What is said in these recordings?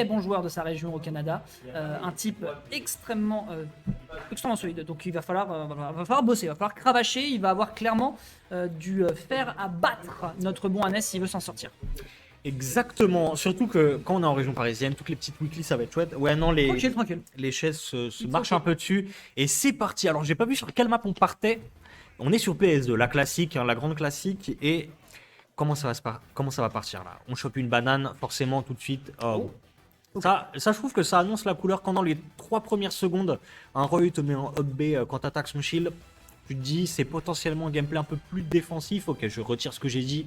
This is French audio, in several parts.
bon joueur de sa région au Canada, un type extrêmement solide. Donc il va falloir bosser, il va falloir cravacher, il va avoir clairement du fer à battre notre bon Hannes s'il veut s'en sortir. Exactement, surtout que quand on est en région parisienne, toutes les petites weekly ça va être chouette. Ouais, non, Tranquille. les chaises se marchent un peu dessus. Et c'est parti. Alors, j'ai pas vu sur quelle map on partait. On est sur PS2, la classique, hein, la grande classique. Et comment ça va partir là? On chope une banane, forcément, tout de suite. Oh. Ça, je trouve que ça annonce la couleur quand dans les 3 premières secondes, un Roy te met en up B quand t'attaques son shield. Tu te dis, c'est potentiellement un gameplay un peu plus défensif. Ok, je retire ce que j'ai dit.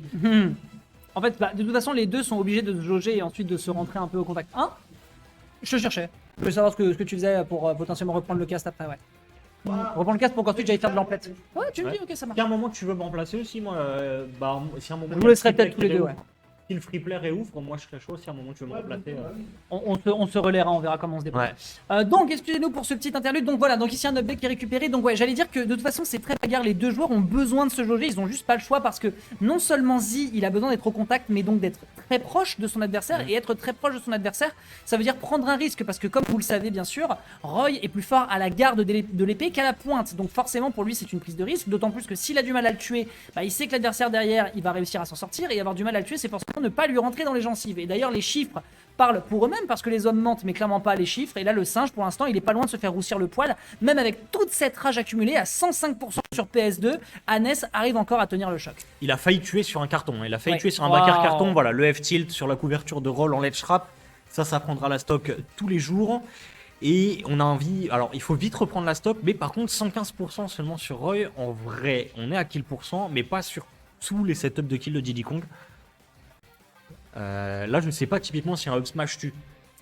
En fait, de toute façon, les deux sont obligés de se jauger et ensuite de se rentrer un peu au contact. Je cherchais. Je veux savoir ce que tu faisais pour potentiellement reprendre le cast après, ouais. Reprendre le cast pour qu'ensuite j'aille faire de l'emplette. Ouais, tu me dis, ok, ça marche. Il y a un moment que tu veux me remplacer aussi, moi. Si un moment Je vous laisserai peut-être tous les deux, ouais. Si le free play est ouf, moi je serais chaud. Si à un moment tu veux me remplacer. On se relaiera, on verra comment on se débrouille. Ouais. Donc, excusez-nous pour ce petit interlude. Donc voilà, donc ici un update qui est récupéré. Donc ouais, j'allais dire que de toute façon, c'est très bagarre. Les deux joueurs ont besoin de se jauger. Ils ont juste pas le choix parce que non seulement Zi, il a besoin d'être au contact, mais donc d'être très proche de son adversaire. Et être très proche de son adversaire, ça veut dire prendre un risque parce que comme vous le savez bien sûr, Roy est plus fort à la garde de l'épée qu'à la pointe. Donc forcément pour lui, c'est une prise de risque. D'autant plus que s'il a du mal à le tuer, il sait que l'adversaire derrière, il va réussir à s'en sortir et avoir du mal à le tuer, c'est forcément ne pas lui rentrer dans les gencives. Et d'ailleurs, les chiffres parlent pour eux-mêmes parce que les hommes mentent, mais clairement pas les chiffres. Et là, le singe, pour l'instant, il est pas loin de se faire roussir le poil. Même avec toute cette rage accumulée à 105% sur PS2, Hannes arrive encore à tenir le choc. Il a failli tuer sur un carton. Il a failli tuer sur un backer carton. Voilà, le F-tilt sur la couverture de roll en ledge trap. Ça prendra la stock tous les jours. Et on a envie. Alors, il faut vite reprendre la stock. Mais par contre, 115% seulement sur Roy. En vrai, on est à kill %, mais pas sur tous les setups de kill de Diddy Kong. Là, je sais pas typiquement si un up smash tue.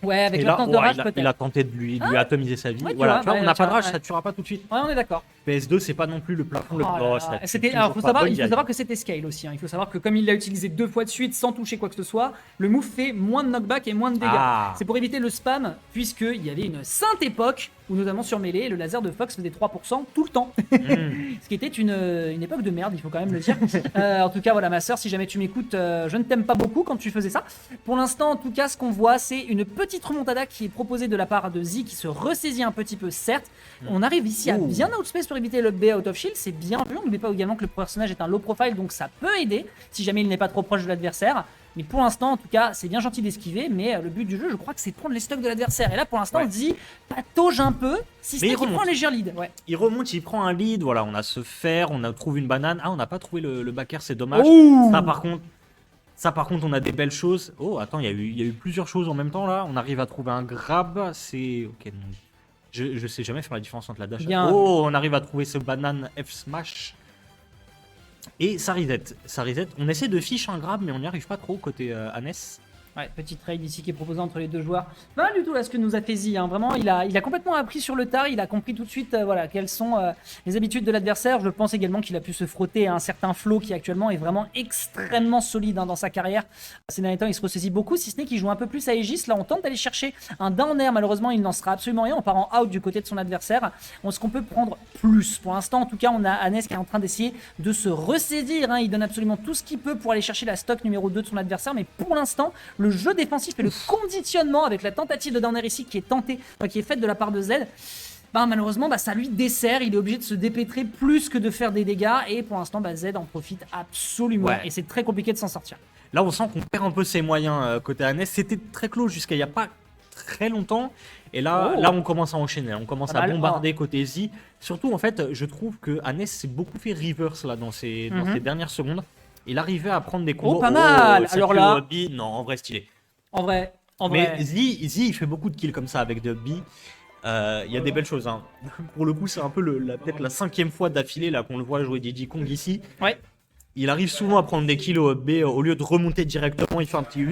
Ouais, avec la tente de rage, peut-être. Il a tenté de lui atomiser sa vie. Ouais, voilà, tu vois, on n'a pas de rage, ouais. ça tuera pas tout de suite. Ouais, on est d'accord. PS2, c'est pas non plus le plafond. Alors, il faut savoir que c'était scale aussi. Il faut savoir que comme il l'a utilisé 2 fois de suite sans toucher quoi que ce soit, le move fait moins de knockback et moins de dégâts. C'est pour éviter le spam, puisqu'il y avait une sainte époque où, notamment sur Melee, le laser de Fox faisait 3% tout le temps. Ce qui était une époque de merde, il faut quand même le dire. En tout cas, voilà, ma soeur, si jamais tu m'écoutes, je ne t'aime pas beaucoup quand tu faisais ça. Pour l'instant, en tout cas, ce qu'on voit, c'est une petite remontada qui est proposée de la part de Zi, qui se ressaisit un petit peu, certes. On arrive ici à bien outspace pour éviter le B out of shield, c'est bien vu. On n'oublie pas également que le personnage est un low profile, donc ça peut aider si jamais il n'est pas trop proche de l'adversaire. Mais pour l'instant, en tout cas, c'est bien gentil d'esquiver, mais le but du jeu, je crois que c'est de prendre les stocks de l'adversaire. Et là, pour l'instant, on dit patauge un peu, si ce n'est qu'il prend un léger lead. Ouais. Il remonte, il prend un lead, voilà, on a ce fer, on a trouvé une banane. On n'a pas trouvé le backer, c'est dommage. Ça, par contre, on a des belles choses. Oh, attends, il y a eu plusieurs choses en même temps, là. On arrive à trouver un grab, c'est... Ok, non. Je sais jamais faire la différence entre la dash. Bien. Oh, on arrive à trouver ce banane F-smash. Et ça reset. On essaie de fiche un grab, mais on n'y arrive pas trop côté Hannes. Ouais, petite trade ici qui est proposée entre les deux joueurs. Pas du tout là ce que nous a fait Zi, hein. Vraiment, il a complètement appris sur le tard, il a compris tout de suite voilà, quelles sont les habitudes de l'adversaire. Je pense également qu'il a pu se frotter à un certain flow qui actuellement est vraiment extrêmement solide dans sa carrière. Ces derniers temps, il se ressaisit beaucoup, si ce n'est qu'il joue un peu plus à Aegis. Là, on tente d'aller chercher un down air, malheureusement, il n'en sera absolument rien. On part en out du côté de son adversaire. Est-ce qu'on peut prendre plus? Pour l'instant, en tout cas, on a Hannes qui est en train d'essayer de se ressaisir, hein. Il donne absolument tout ce qu'il peut pour aller chercher la stock numéro 2 de son adversaire, mais pour l'instant, le jeu défensif et le conditionnement avec la tentative de down air ici qui est faite de la part de Z, malheureusement ça lui dessert, il est obligé de se dépêtrer plus que de faire des dégâts et pour l'instant Z en profite absolument et c'est très compliqué de s'en sortir. Là on sent qu'on perd un peu ses moyens côté Hannes, c'était très close jusqu'à il n'y a pas très longtemps et là on commence à enchaîner, on commence à bombarder côté Zi. Surtout en fait je trouve que Hannes s'est beaucoup fait reverse là dans ces dernières secondes. Il arrivait à prendre des combos. Pas mal. Alors là, non, en vrai stylé. En vrai. Mais Zi, il fait beaucoup de kills comme ça avec de B. Il y a des belles choses. Hein. Pour le coup, c'est un peu peut-être la 5e fois d'affilée là qu'on le voit jouer Diddy Kong ici. Ouais. Il arrive souvent à prendre des kills au B au lieu de remonter directement, il fait un petit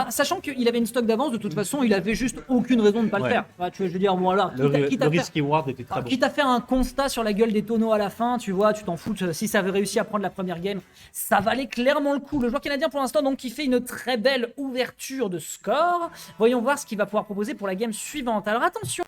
sachant qu'il avait une stock d'avance, de toute façon, il avait juste aucune raison de ne pas le faire. Tu vois, je veux dire, voilà. Le risk reward était très bon. Quitte à faire un constat sur la gueule des tonneaux à la fin, tu vois, tu t'en fous. Si ça avait réussi à prendre la première game, ça valait clairement le coup. Le joueur canadien, pour l'instant, donc, qui fait une très belle ouverture de score. Voyons voir ce qu'il va pouvoir proposer pour la game suivante. Alors attention.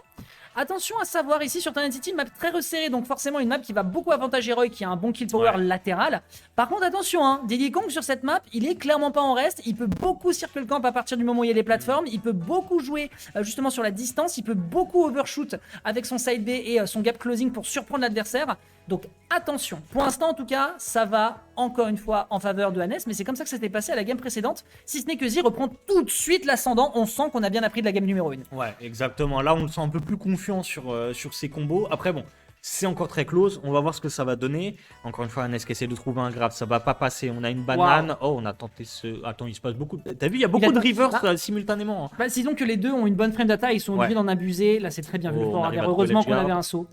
Attention à savoir ici sur Turn City, map très resserrée, donc forcément une map qui va beaucoup avantager Roy qui a un bon kill power latéral. Par contre attention, hein, Diddy Kong sur cette map, il est clairement pas en reste, il peut beaucoup circle camp à partir du moment où il y a des plateformes, il peut beaucoup jouer justement sur la distance, il peut beaucoup overshoot avec son side B et son gap closing pour surprendre l'adversaire. Donc attention, pour l'instant en tout cas, ça va encore une fois en faveur de Hannes, mais c'est comme ça que ça s'était passé à la game précédente, si ce n'est que Z reprend tout de suite l'ascendant, on sent qu'on a bien appris de la game numéro 1. Ouais, exactement, là on le sent un peu plus confiant sur ses combos, après bon, c'est encore très close, on va voir ce que ça va donner. Encore une fois, Hannes qui essaie de trouver un grab, ça va pas passer, on a une banane, oh on a tenté ce... Attends, il se passe beaucoup, t'as vu, il y a beaucoup de reverse simultanément. Bah, disons que les deux ont une bonne frame data, ils sont obligés d'en abuser, là c'est très bien vu, heureusement qu'on avait un saut,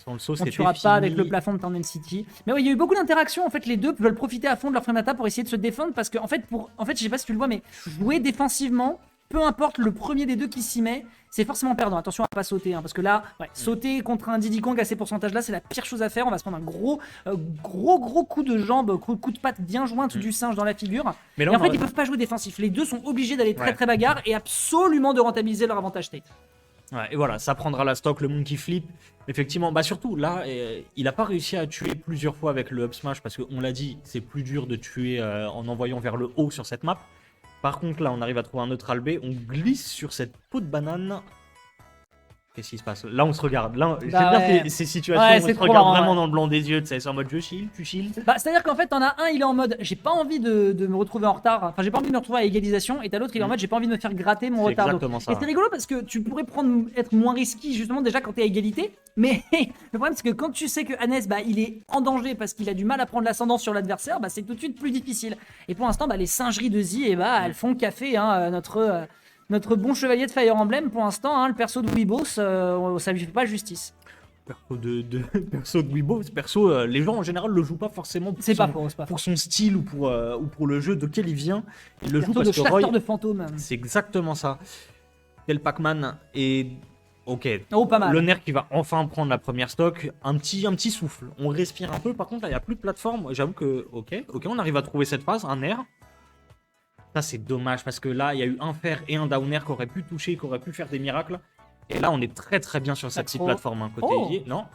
On ne tuera pas avec le plafond de Turn City. Mais oui, il y a eu beaucoup d'interactions. En fait, les deux veulent profiter à fond de leur frame data pour essayer de se défendre. Parce que, en fait, je sais pas si tu le vois, mais jouer défensivement, peu importe le premier des deux qui s'y met, c'est forcément perdant. Attention à pas sauter. Hein, parce que là, sauter contre un Diddy Kong à ces pourcentages-là, c'est la pire chose à faire. On va se prendre un gros coup de jambe, coup de patte bien jointe du singe dans la figure. Mais là, et en fait, ils peuvent pas jouer défensif. Les deux sont obligés d'aller très bagarre et absolument de rentabiliser leur avantage state. Ouais, et voilà, ça prendra la stock, le monkey flip. Effectivement, bah surtout là, il a pas réussi à tuer plusieurs fois avec le up smash parce qu'on l'a dit, c'est plus dur de tuer en envoyant vers le haut sur cette map. Par contre, là, on arrive à trouver un neutral B, on glisse sur cette peau de banane. Qu'est-ce qui se passe? Là, on se regarde. Là, j'aime bien ces situations où on se regarde vraiment dans le blanc des yeux. C'est en mode je chill, tu chill. Bah, c'est-à-dire qu'en fait, t'en as un, il est en mode j'ai pas envie de me retrouver en retard. Enfin, j'ai pas envie de me retrouver à égalisation. Et t'as l'autre, il est en mode j'ai pas envie de me faire gratter mon retard. Exactement ça. Et c'est rigolo parce que tu pourrais être moins risqué justement déjà quand t'es à égalité. Mais le problème, c'est que quand tu sais que Hannes, bah, il est en danger parce qu'il a du mal à prendre l'ascendant sur l'adversaire, bah, c'est tout de suite plus difficile. Et pour l'instant, bah, les singeries de Z, elles font café, hein, notre bon chevalier de Fire Emblem, pour l'instant, hein, le perso de Weebos, ça lui fait pas justice. Perso de Weebos, les gens en général le jouent pas forcément pour son style ou pour le jeu de quel il vient. Il le joue parce que Roy, de fantômes. C'est exactement ça. Tel Pac-Man est ok. Oh, pas mal. Le nerf qui va enfin prendre la première stock, un petit souffle. On respire un peu. Par contre, là, il n'y a plus de plateforme. J'avoue que ok, on arrive à trouver cette phase, un nerf. Ça, c'est dommage parce que là, il y a eu un fer et un downer qui auraient pu toucher, qui auraient pu faire des miracles. Et là, on est très bien sur cette petite plateforme. Hein, côté non.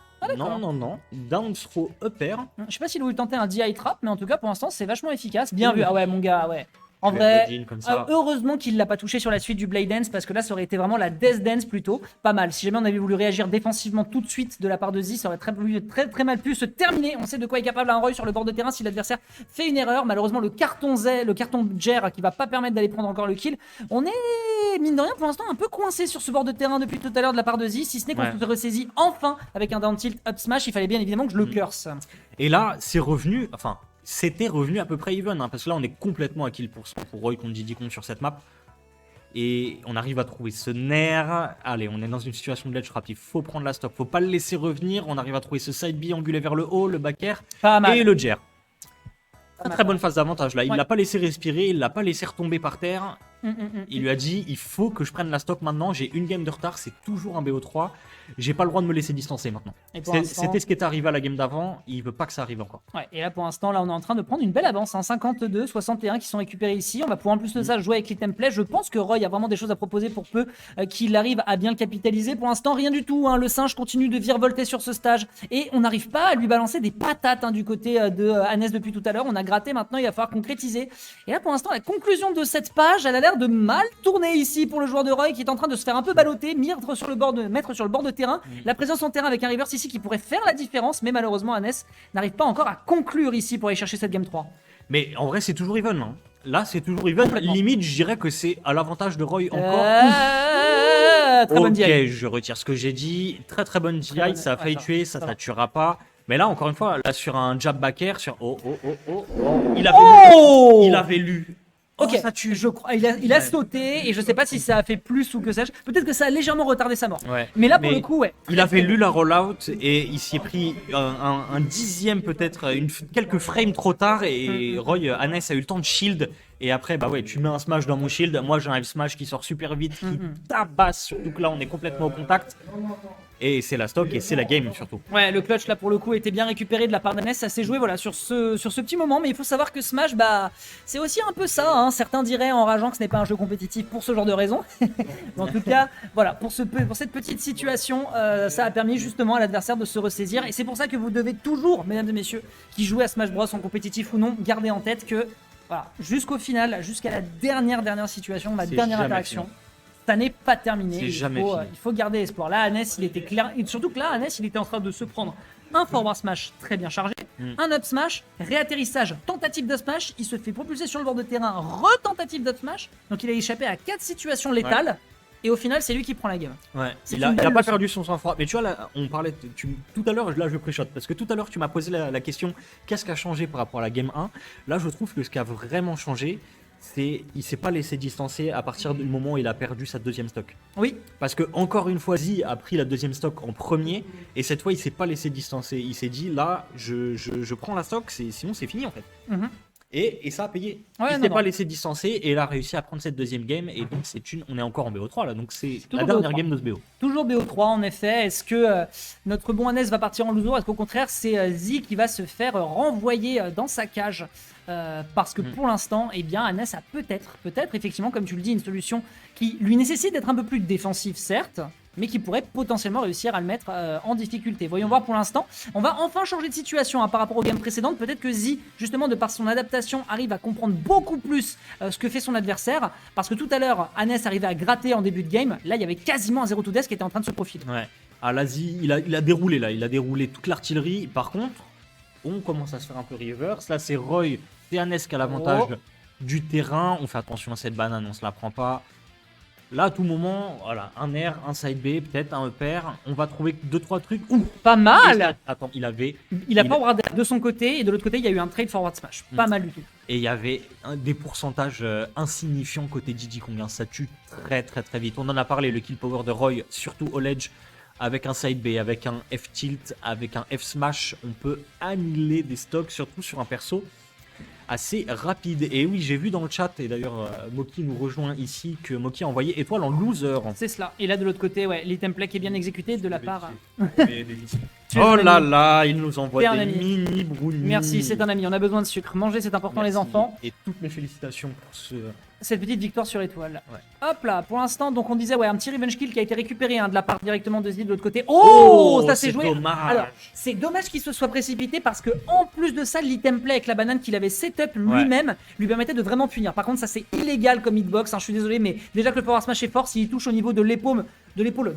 Down throw up air. Je sais pas s'il voulait tenter un DI trap, mais en tout cas, pour l'instant, c'est vachement efficace. Bien vu. Ah ouais, mon gars, ouais. En vrai, heureusement qu'il l'a pas touché sur la suite du Blade Dance parce que là ça aurait été vraiment la Death Dance plutôt. Pas mal. Si jamais on avait voulu réagir défensivement tout de suite de la part de Z, ça aurait très mal pu se terminer. On sait de quoi est capable un Roy sur le bord de terrain si l'adversaire fait une erreur. Malheureusement, le carton Jer qui va pas permettre d'aller prendre encore le kill. On est, mine de rien, pour l'instant un peu coincé sur ce bord de terrain depuis tout à l'heure de la part de Z. Si ce n'est qu'on se ressaisit enfin avec un down tilt up smash, il fallait bien évidemment que je le curse. Et là, c'est revenu. Enfin. C'était revenu à peu près even, hein, parce que là on est complètement à kill pour Roy contre Diddy Kong sur cette map. Et on arrive à trouver ce nerf. Allez, on est dans une situation de ledge trap, il faut prendre la stock, faut pas le laisser revenir. On arrive à trouver ce side B angulé vers le haut, le back air et le Jer. Très bonne phase d'avantage là, il l'a pas laissé respirer, il l'a pas laissé retomber par terre. Il lui a dit il faut que je prenne la stock maintenant, j'ai une game de retard, c'est toujours un BO3, j'ai pas le droit de me laisser distancer maintenant. C'était ce qui est arrivé à la game d'avant, il veut pas que ça arrive encore. Ouais, et là pour l'instant, là on est en train de prendre une belle avance, hein, 52, 61 qui sont récupérés ici. On va pouvoir en plus de ça jouer avec les templates. Je pense que Roy a vraiment des choses à proposer pour peu qu'il arrive à bien capitaliser. Pour l'instant, rien du tout, hein. Le singe continue de virevolter sur ce stage et on n'arrive pas à lui balancer des patates, hein, du côté de Hannes depuis tout à l'heure. On a gratté, maintenant il va falloir concrétiser. Et là pour l'instant, la conclusion de cette page, elle a l'air de mal tourner ici pour le joueur de Roy qui est en train de se faire un peu balloter, mettre sur le bord de terrain. La présence en terrain avec un reverse ici qui pourrait faire la différence, mais malheureusement Hannes n'arrive pas encore à conclure ici pour aller chercher cette game 3. Mais en vrai c'est toujours even, hein. Là c'est toujours even, limite je dirais que c'est à l'avantage de Roy encore. Très bonne DI. Ok, je retire ce que j'ai dit, très bonne DI, ça a failli tuer, ça ne tuera pas. Mais là encore une fois, là sur un jab back air, sur il avait lu. Ok, je crois, il a sauté et je sais pas si ça a fait plus ou que sais-je. Peut-être que ça a légèrement retardé sa mort. Ouais. Mais là pour le coup, ouais. Il avait lu la rollout et il s'y est pris un dixième peut-être, quelques frames trop tard et Roy, Hannes a eu le temps de shield Et après, bah ouais, tu mets un smash dans mon shield. Moi, j'ai un F-smash qui sort super vite, qui tabasse. Surtout que là, on est complètement au contact. Et c'est la stock et c'est la game surtout. Ouais, le clutch là pour le coup était bien récupéré de la part d'Anes, ça s'est joué voilà sur ce petit moment, mais il faut savoir que Smash, bah c'est aussi un peu ça, hein. Certains diraient en rageant que ce n'est pas un jeu compétitif pour ce genre de raisons. Mais en tout cas, voilà, pour cette petite situation, ça a permis justement à l'adversaire de se ressaisir, et c'est pour ça que vous devez toujours, mesdames et messieurs, qui jouez à Smash Bros en compétitif ou non, garder en tête que voilà, jusqu'au final, jusqu'à la dernière situation, la dernière interaction. Fini. Ça n'est pas terminé, il faut garder espoir. Là, Anes, il était clair, et surtout que là, Anes, il était en train de se prendre un forward smash très bien chargé, un up smash, réatterrissage, tentative de smash, il se fait propulser sur le bord de terrain, retentative d'up smash, donc il a échappé à 4 situations létales, et au final, c'est lui qui prend la game. Ouais, il a pas perdu son sang-froid. Mais tu vois, là, on parlait, tout à l'heure, là je pré-shot, parce que tout à l'heure, tu m'as posé la question, qu'est-ce qui a changé par rapport à la game 1 ? Là, je trouve que ce qui a vraiment changé, il s'est pas laissé distancer à partir du moment où il a perdu sa deuxième stock. Oui. Parce que encore une fois, Z a pris la deuxième stock en premier et cette fois il s'est pas laissé distancer. Il s'est dit là, je prends la stock, sinon c'est fini en fait. Et ça a payé. Il s'est pas laissé distancer et il a réussi à prendre cette deuxième game et donc on est encore en BO3 là, donc c'est la dernière game de ce BO. Toujours BO3 en effet. Est-ce que notre bon Anes va partir en loser? Est-ce qu'au contraire c'est Z qui va se faire renvoyer dans sa cage? Parce que pour l'instant, eh bien, Anes a peut-être effectivement, comme tu le dis, une solution qui lui nécessite d'être un peu plus défensif, certes, mais qui pourrait potentiellement réussir à le mettre en difficulté. Voyons voir pour l'instant. On va enfin changer de situation par rapport aux games précédentes. Peut-être que Z, justement, de par son adaptation, arrive à comprendre beaucoup plus ce que fait son adversaire. Parce que tout à l'heure, Anes arrivait à gratter en début de game. Là, il y avait quasiment un 0 to death qui était en train de se profiler. Ouais. Ah, là, Z, il a déroulé là. Il a déroulé toute l'artillerie. Par contre, on commence à se faire un peu reverse. Là, c'est Roy, c'est Anes qui a l'avantage du terrain. On fait attention à cette banane, on se la prend pas. Là, à tout moment, voilà, un R, un side B, peut-être un upper. On va trouver 2-3 trucs. Ouh, pas mal. Attends, il a forward de son côté et de l'autre côté, il y a eu un trade forward smash. Pas mal du tout. Et il y avait des pourcentages insignifiants côté Diddy Kong. Hein. Ça tue très très très vite. On en a parlé, le kill power de Roy, surtout au ledge. Avec un side B, avec un F-tilt, avec un F-smash, on peut annihiler des stocks, surtout sur un perso assez rapide. Et oui, j'ai vu dans le chat, et d'ailleurs Moki nous rejoint ici, que Moki a envoyé étoile en loser. C'est cela. Et là de l'autre côté, ouais, l'item play qui est bien exécuté de la part... Oh là là, il nous envoie des mini brownies. Merci, c'est un ami, on a besoin de sucre. Manger, c'est important. Merci. Les enfants. Et toutes mes félicitations pour cette petite victoire sur étoile. Ouais. Hop là, pour l'instant, donc on disait, ouais, un petit revenge kill qui a été récupéré de la part directement de Z de l'autre côté. Oh, ça s'est joué. Dommage. Alors, c'est dommage qu'il se soit précipité parce que en plus de ça, l'item play avec la banane qu'il avait setup lui-même lui permettait de vraiment punir. Par contre, ça c'est illégal comme hitbox. Hein, je suis désolé, mais déjà que le power smash est fort, s'il touche au niveau de l'épaule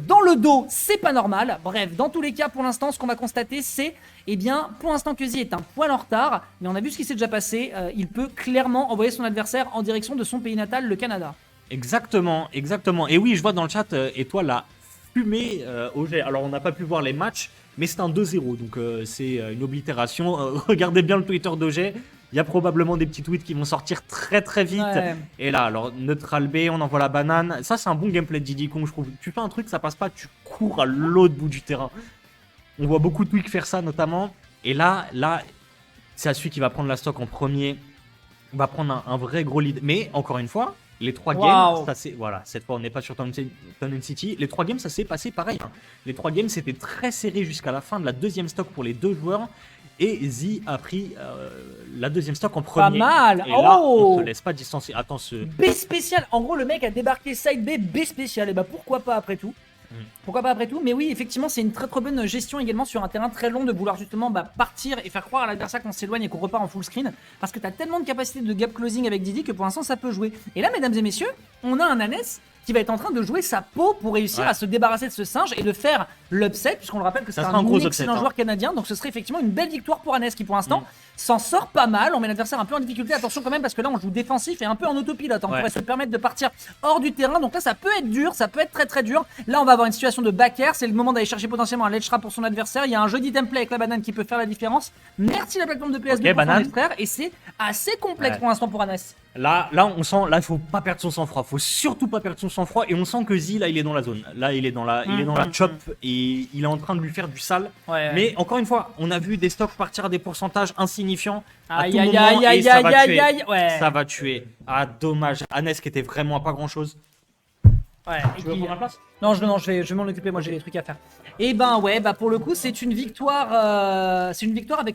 dans le dos, c'est pas normal. Bref, dans tous les cas, pour l'instant, ce qu'on va constater, c'est, eh bien, pour l'instant, que Z est un poil en retard, mais on a vu ce qui s'est déjà passé. Il peut clairement envoyer son adversaire en direction de son pays natal, le Canada. Exactement, exactement. Et oui, je vois dans le chat, Étoile a fumé OG. Alors, on n'a pas pu voir les matchs, mais c'est un 2-0, donc c'est une oblitération. Regardez bien le Twitter d'OG. Il y a probablement des petits tweets qui vont sortir très très vite. Ouais. Et là, alors, neutral B, on envoie la banane. Ça, c'est un bon gameplay de Diddy Kong, je trouve. Tu fais un truc, ça passe pas, tu cours à l'autre bout du terrain. On voit beaucoup de tweaks faire ça, notamment. Et là, c'est à celui qui va prendre la stock en premier. On va prendre un vrai gros lead. Mais, encore une fois, les 3 games, ça c'est... Voilà, cette fois, on n'est pas sur Town City. Les 3 games, ça s'est passé pareil. Hein. Les 3 games, c'était très serré jusqu'à la fin de la deuxième stock pour les 2 joueurs. Et Z a pris la deuxième stock en premier. Pas mal. Et là, on se laisse pas distancer. Attends, B spécial. En gros, le mec a débarqué side B spécial. Et bah pourquoi pas après tout. Pourquoi pas après tout. Mais oui, effectivement, c'est une très très bonne gestion également sur un terrain très long de vouloir justement partir et faire croire à l'adversaire qu'on s'éloigne et qu'on repart en full screen. Parce que t'as tellement de capacité de gap closing avec Diddy que pour l'instant ça peut jouer. Et là, mesdames et messieurs, on a un Anes qui va être en train de jouer sa peau pour réussir à se débarrasser de ce singe et de faire l'upset, puisqu'on le rappelle que c'est un gros excellent joueur canadien, donc ce serait effectivement une belle victoire pour Anes qui pour l'instant s'en sort pas mal. On met l'adversaire un peu en difficulté, attention quand même parce que là on joue défensif et un peu en autopilote, on pourrait se permettre de partir hors du terrain, donc là ça peut être dur, ça peut être très très dur. Là on va avoir une situation de back air, c'est le moment d'aller chercher potentiellement un ledge trap pour son adversaire, il y a un jeu d'item play avec la banane qui peut faire la différence. Merci la plateforme de PS2 pour s'en extraire et c'est assez complexe pour l'instant pour Anes. Là, on sent, là, il faut pas perdre son sang-froid. Faut surtout pas perdre son sang-froid. Et on sent que Z, là, il est dans la zone. Là, il est dans la chop et il est en train de lui faire du sale. Ouais. Mais encore une fois, on a vu des stocks partir à des pourcentages insignifiants. À Aïe, tout aïe, moment, aïe, et aïe, ça aïe, va aïe, tuer. aïe, ouais. Ça va tuer. Ah, dommage. Anes qui était vraiment à pas grand-chose. Ouais, et Tu veux qui- prendre la place? Non, je vais m'en occuper, moi j'ai des trucs à faire. Et ben ouais, bah pour le coup, c'est une victoire avec